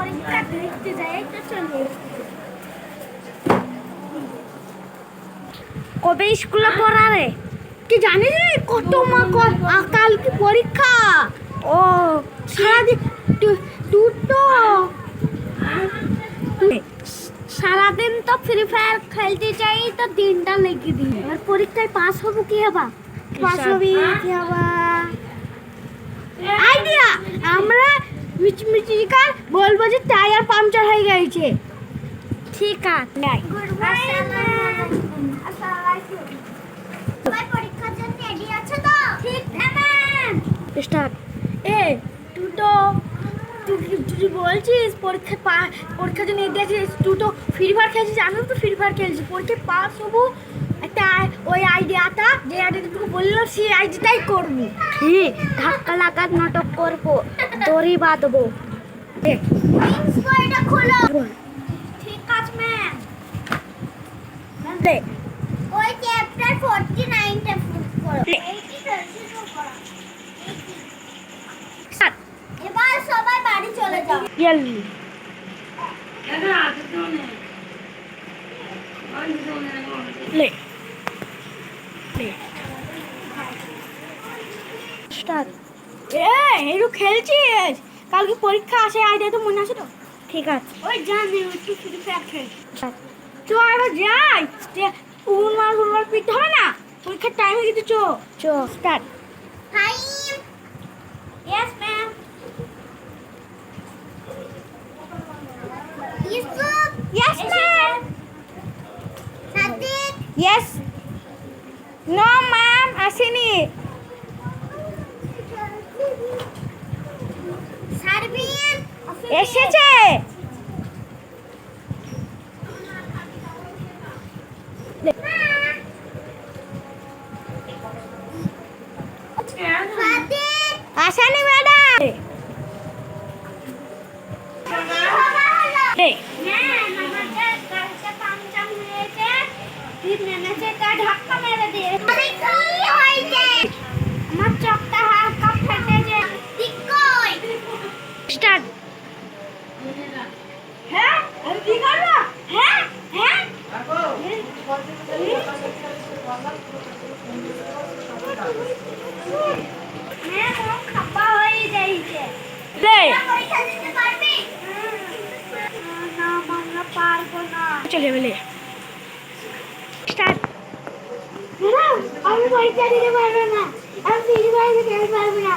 পরীক্ষা দেখতে যাই তো চলো। কবে স্কুলে পড়াবে কি জানিস রে? কত মা কালকে পরীক্ষা। ও সারাদিন দুটো সারাদিন তো ফ্রি ফায়ার খেলতে চাই তো দিনটা লেগে দিই। আর পরীক্ষায় পাস হবো কি হবা? পাস হবি কি হবা? আইডিয়া আমরা মিচমিচিকার বলবো যে টায়ার পাংচার হয়ে গেছে। ঠিক আছে নাই। Good morning. আসসালামু তোমার পরীক্ষার জন্য রেডি আছো তো? ঠিক ম্যাম। স্টার্ট। এ তুই তো তুই বলছিস পরীক্ষার জন্য রেডি আছিস, তুই তো ফ্রি ফায়ার খেলছিস, আমিও তো ফ্রি ফায়ার খেলছি। পরীক্ষায় পাস হবো একটা ওই আইডিয়াটা যে আইডিয়াটা তোকে বললাম সেই আইডিয়াটাই করবো। ঠিক ধাক্কা লাগার নাটক করবো, দড়ি বাঁধবো। এটা খোলো। ঠিক আছে ম্যাম। দেখ ওই চ্যাপ্টার 49 টা পড়ো। এবার সবাই বাড়ি চলে যাও। ইয়ালি লে স্টার্ট। একটু খেলছিস? কালকে পরীক্ষা আসে, আইডিয়া তো মনে আছে তো? ঠিক আছে ওই জানি একটু ফ্রি ফায়ার খেল। চো এবার যাই, উনমার পিট হবে না, পরীক্ষার টাইম হয়ে গেছে। So start. Time. Yes ma'am. Yusuf. Yes ma'am. Sadiq. Yes. No ma'am আসেনি। সারবিন এসেছে। আসেনি ম্যাডাম। ধাক্কা মেরে দিয়ে আমার চোখটা হালকা ফেটেছে। স্টার্ট। হ্যাঁ আমি কি করব? হ্যাঁ হ্যাঁ হ্যাঁ ও খাপা হয়ে যাইছে। লে পরীক্ষা দিতে পারবি? না আমরা পারবো না। চলে গেলে স্টার্ট। আমি পরীক্ষা দিতে পারবো না, আমি ফ্রি ফায়ার খেলতে পারবো না,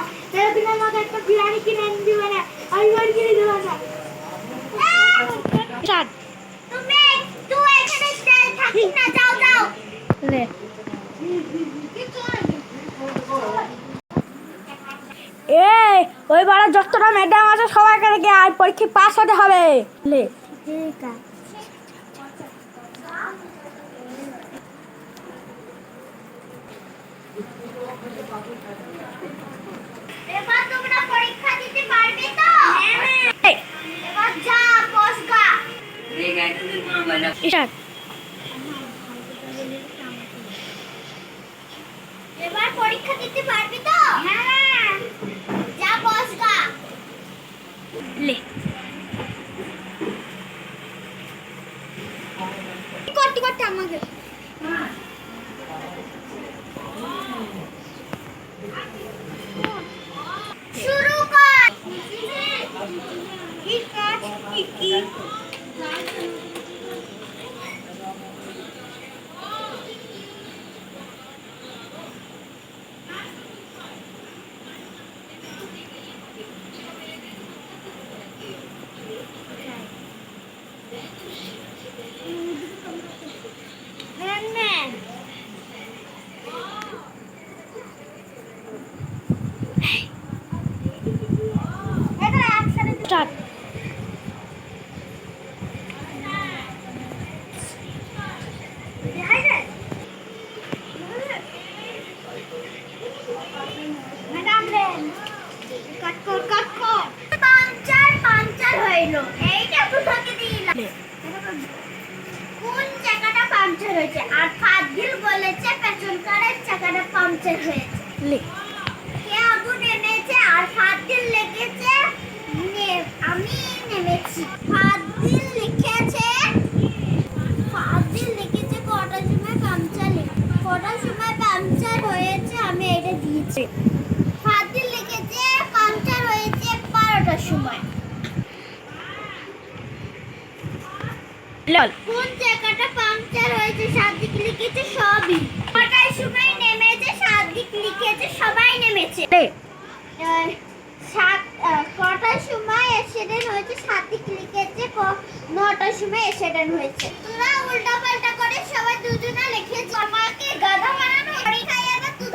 তুমি আমাকে একটা বিরিয়ানি কিনে দিবে না, আমি বাড়ি কিনে দেবো না। তুই এখানে থাকিস না, যাও যাও। লে ওই বাড়া যতটা ম্যাডাম আছে সবাইকে রেখে আর পরীক্ষায় পাস হতে হবে। লে ঠিক আছে। এবার তোমরা পরীক্ষা দিতে পারবে তো? হ্যাঁ এবার যা বসগা। স্টার্ট। এবার পরীক্ষা দিতে পারবে তো? হ্যাঁ যা বসগা। লে করতে করতে আমাকে শুরু কর। ঠিক আছে কি স্টার্ট। ম্যাডাম রেন কাট কর পাংচার হইলো, এইটা কোথাকে দিলাম? কোন জায়গাটা পাংচার হয়েছে? আর ফাদিল বলেছে পেছনকারের চাকাটা পাংচার হয়েছে। লে কে আগুন এনেছে আর ফাদিল লেগেছে, আমি নেমেছি। লিখেছি ফাদিল লিখেছে কটার সময় পাংচার হয়েছে আমি এটা দিয়েছি ফাদিল লিখেছে পাংচার হয়েছে 12টার সময় কোন জায়গাটা পাংচার হয়েছে সাদিক লিখেছে সবই কটার সময় নেমেছে সাদিক লিখেছে সবাই নেমেছে কটার সময় অ্যাক্সিডেন্ট হয়েছে সাদিক লিখেছে 9টার সময় অ্যাক্সিডেন্ট হয়েছে তোরা উল্টা পাল্টা করে সবাই দুজনা লিখেছে আমাকে গাধা বানানো পরীক্ষায় আবার তুই